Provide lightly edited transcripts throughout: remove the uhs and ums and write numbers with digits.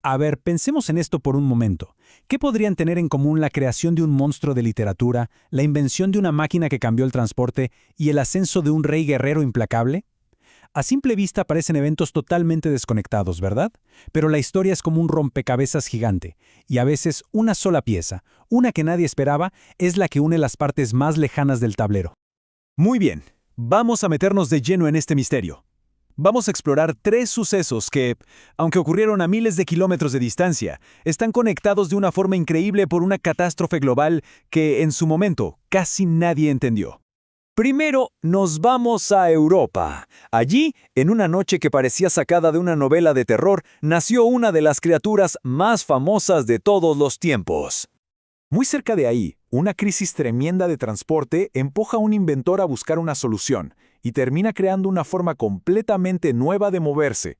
A ver, pensemos en esto por un momento. ¿Qué podrían tener en común la creación de un monstruo de literatura, la invención de una máquina que cambió el transporte y el ascenso de un rey guerrero implacable? A simple vista parecen eventos totalmente desconectados, ¿verdad? Pero la historia es como un rompecabezas gigante, y a veces una sola pieza, una que nadie esperaba, es la que une las partes más lejanas del tablero. Muy bien, vamos a meternos de lleno en este misterio. Vamos a explorar tres sucesos que, aunque ocurrieron a miles de kilómetros de distancia, están conectados de una forma increíble por una catástrofe global que, en su momento, casi nadie entendió. Primero, nos vamos a Europa. Allí, en una noche que parecía sacada de una novela de terror, nació una de las criaturas más famosas de todos los tiempos. Muy cerca de ahí, una crisis tremenda de transporte empuja a un inventor a buscar una solución y termina creando una forma completamente nueva de moverse.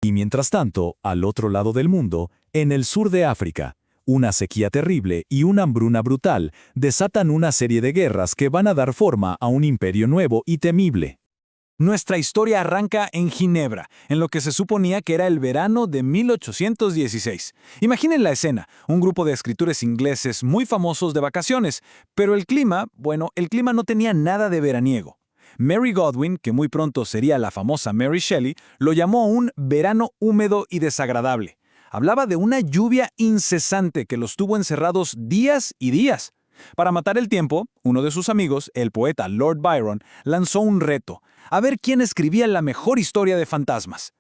Y mientras tanto, al otro lado del mundo, en el sur de África, una sequía terrible y una hambruna brutal desatan una serie de guerras que van a dar forma a un imperio nuevo y temible. Nuestra historia arranca en Ginebra, en lo que se suponía que era el verano de 1816. Imaginen la escena, un grupo de escritores ingleses muy famosos de vacaciones, pero el clima no tenía nada de veraniego. Mary Godwin, que muy pronto sería la famosa Mary Shelley, lo llamó un verano húmedo y desagradable. Hablaba de una lluvia incesante que los tuvo encerrados días y días. Para matar el tiempo, uno de sus amigos, el poeta Lord Byron, lanzó un reto, a ver quién escribía la mejor historia de fantasmas.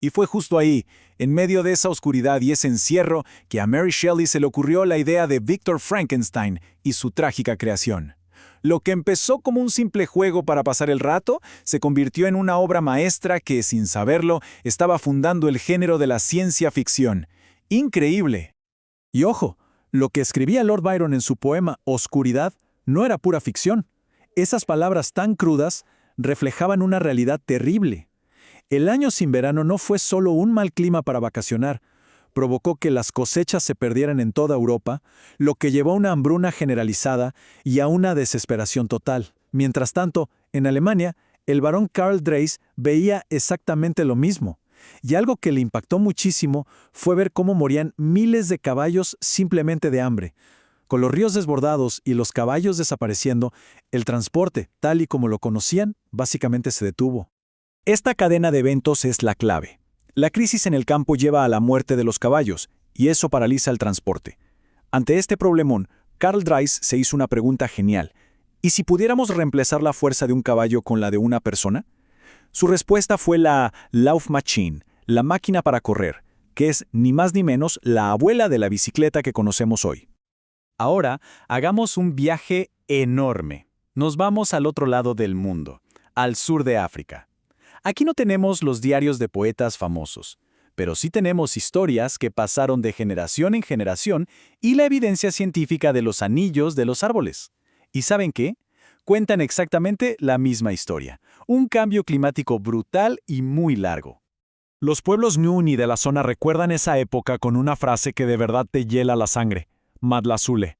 Y fue justo ahí, en medio de esa oscuridad y ese encierro, que a Mary Shelley se le ocurrió la idea de Victor Frankenstein y su trágica creación. Lo que empezó como un simple juego para pasar el rato, se convirtió en una obra maestra que, sin saberlo, estaba fundando el género de la ciencia ficción. ¡Increíble! Y ojo, lo que escribía Lord Byron en su poema Oscuridad no era pura ficción. Esas palabras tan crudas reflejaban una realidad terrible. El año sin verano no fue solo un mal clima para vacacionar, provocó que las cosechas se perdieran en toda Europa, lo que llevó a una hambruna generalizada y a una desesperación total. Mientras tanto, en Alemania, el barón Karl Drais veía exactamente lo mismo. Y algo que le impactó muchísimo fue ver cómo morían miles de caballos simplemente de hambre. Con los ríos desbordados y los caballos desapareciendo, el transporte, tal y como lo conocían, básicamente se detuvo. Esta cadena de eventos es la clave. La crisis en el campo lleva a la muerte de los caballos, y eso paraliza el transporte. Ante este problemón, Karl Drais se hizo una pregunta genial. ¿Y si pudiéramos reemplazar la fuerza de un caballo con la de una persona? Su respuesta fue la Laufmaschine, la máquina para correr, que es ni más ni menos la abuela de la bicicleta que conocemos hoy. Ahora, hagamos un viaje enorme. Nos vamos al otro lado del mundo, al sur de África. Aquí no tenemos los diarios de poetas famosos, pero sí tenemos historias que pasaron de generación en generación y la evidencia científica de los anillos de los árboles. ¿Y saben qué? Cuentan exactamente la misma historia, un cambio climático brutal y muy largo. Los pueblos Nguni de la zona recuerdan esa época con una frase que de verdad te hiela la sangre, Madlasule.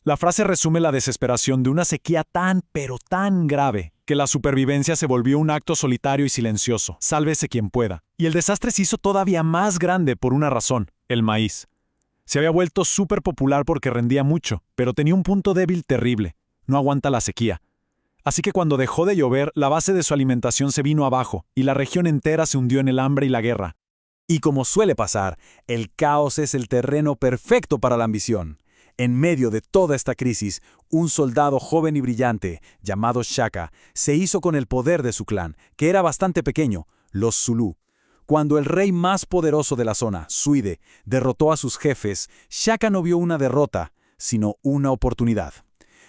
La frase resume la desesperación de una sequía tan, pero tan grave, que la supervivencia se volvió un acto solitario y silencioso, sálvese quien pueda. Y el desastre se hizo todavía más grande por una razón, el maíz. Se había vuelto súper popular porque rendía mucho, pero tenía un punto débil terrible, no aguanta la sequía. Así que cuando dejó de llover, la base de su alimentación se vino abajo, y la región entera se hundió en el hambre y la guerra. Y como suele pasar, el caos es el terreno perfecto para la ambición. En medio de toda esta crisis, un soldado joven y brillante, llamado Shaka, se hizo con el poder de su clan, que era bastante pequeño, los Zulu. Cuando el rey más poderoso de la zona, Suide, derrotó a sus jefes, Shaka no vio una derrota, sino una oportunidad.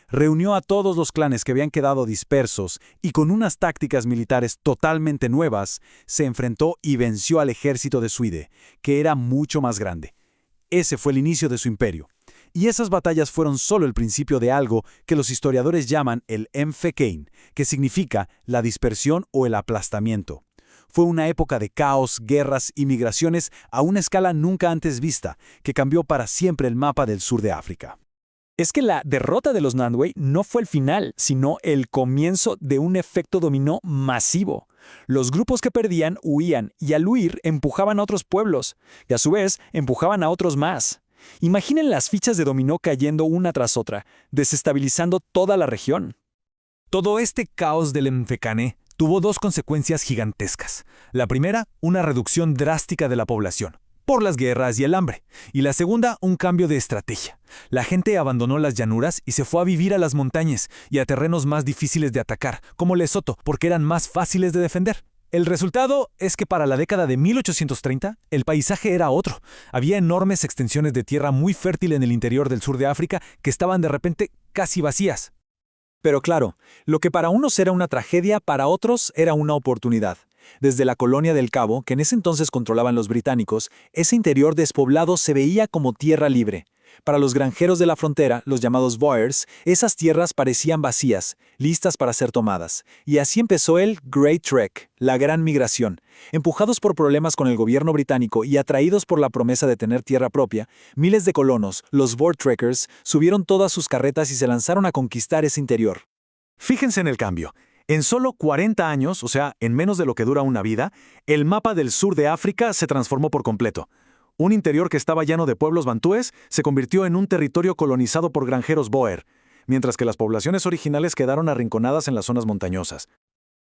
Reunió a todos los clanes que habían quedado dispersos y con unas tácticas militares totalmente nuevas, se enfrentó y venció al ejército de Suide, que era mucho más grande. Ese fue el inicio de su imperio. Y esas batallas fueron solo el principio de algo que los historiadores llaman el Mfekein, que significa la dispersión o el aplastamiento. Fue una época de caos, guerras y migraciones a una escala nunca antes vista, que cambió para siempre el mapa del sur de África. Es que la derrota de los Nandway no fue el final, sino el comienzo de un efecto dominó masivo. Los grupos que perdían huían y al huir empujaban a otros pueblos, y a su vez empujaban a otros más. Imaginen las fichas de dominó cayendo una tras otra, desestabilizando toda la región. Todo este caos del Mfecane tuvo dos consecuencias gigantescas. La primera, una reducción drástica de la población, por las guerras y el hambre. Y la segunda, un cambio de estrategia. La gente abandonó las llanuras y se fue a vivir a las montañas y a terrenos más difíciles de atacar, como Lesoto, porque eran más fáciles de defender. El resultado es que para la década de 1830, el paisaje era otro. Había enormes extensiones de tierra muy fértil en el interior del sur de África que estaban de repente casi vacías. Pero claro, lo que para unos era una tragedia, para otros era una oportunidad. Desde la colonia del Cabo, que en ese entonces controlaban los británicos, ese interior despoblado se veía como tierra libre. Para los granjeros de la frontera, los llamados Boers, esas tierras parecían vacías, listas para ser tomadas. Y así empezó el Great Trek, la gran migración. Empujados por problemas con el gobierno británico y atraídos por la promesa de tener tierra propia, miles de colonos, los Boer Trekkers, subieron todas sus carretas y se lanzaron a conquistar ese interior. Fíjense en el cambio. En solo 40 años, o sea, en menos de lo que dura una vida, el mapa del sur de África se transformó por completo. Un interior que estaba lleno de pueblos bantúes se convirtió en un territorio colonizado por granjeros Boer, mientras que las poblaciones originales quedaron arrinconadas en las zonas montañosas.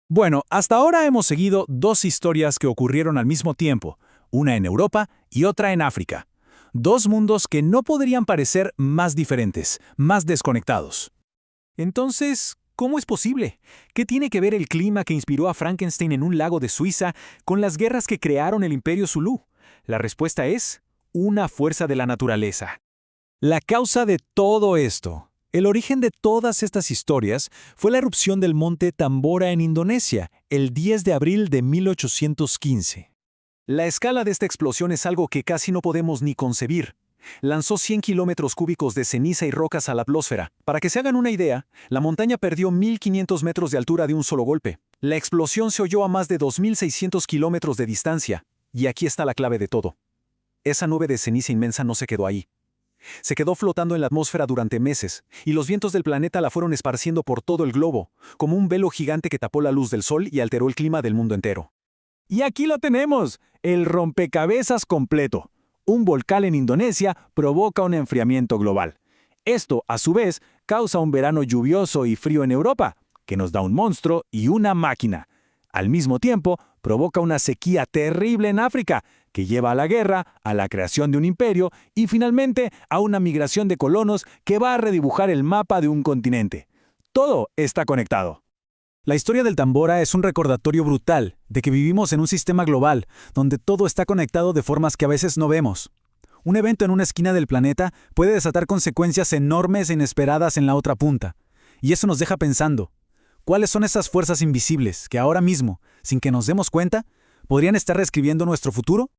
Bueno, hasta ahora hemos seguido dos historias que ocurrieron al mismo tiempo, una en Europa y otra en África. Dos mundos que no podrían parecer más diferentes, más desconectados. Entonces, ¿cómo es posible? ¿Qué tiene que ver el clima que inspiró a Frankenstein en un lago de Suiza con las guerras que crearon el Imperio Zulú? La respuesta es una fuerza de la naturaleza. La causa de todo esto, el origen de todas estas historias, fue la erupción del monte Tambora en Indonesia, el 10 de abril de 1815. La escala de esta explosión es algo que casi no podemos ni concebir. Lanzó 100 kilómetros cúbicos de ceniza y rocas a la atmósfera. Para que se hagan una idea, la montaña perdió 1.500 metros de altura de un solo golpe. La explosión se oyó a más de 2.600 kilómetros de distancia. Y aquí está la clave de todo. Esa nube de ceniza inmensa no se quedó ahí. Se quedó flotando en la atmósfera durante meses, y los vientos del planeta la fueron esparciendo por todo el globo, como un velo gigante que tapó la luz del sol y alteró el clima del mundo entero. Y aquí lo tenemos, el rompecabezas completo. Un volcán en Indonesia provoca un enfriamiento global. Esto, a su vez, causa un verano lluvioso y frío en Europa, que nos da un monstruo y una máquina. Al mismo tiempo, provoca una sequía terrible en África, que lleva a la guerra, a la creación de un imperio y finalmente a una migración de colonos que va a redibujar el mapa de un continente. Todo está conectado. La historia del Tambora es un recordatorio brutal de que vivimos en un sistema global, donde todo está conectado de formas que a veces no vemos. Un evento en una esquina del planeta puede desatar consecuencias enormes e inesperadas en la otra punta. Y eso nos deja pensando, ¿cuáles son esas fuerzas invisibles que ahora mismo, sin que nos demos cuenta, podrían estar reescribiendo nuestro futuro?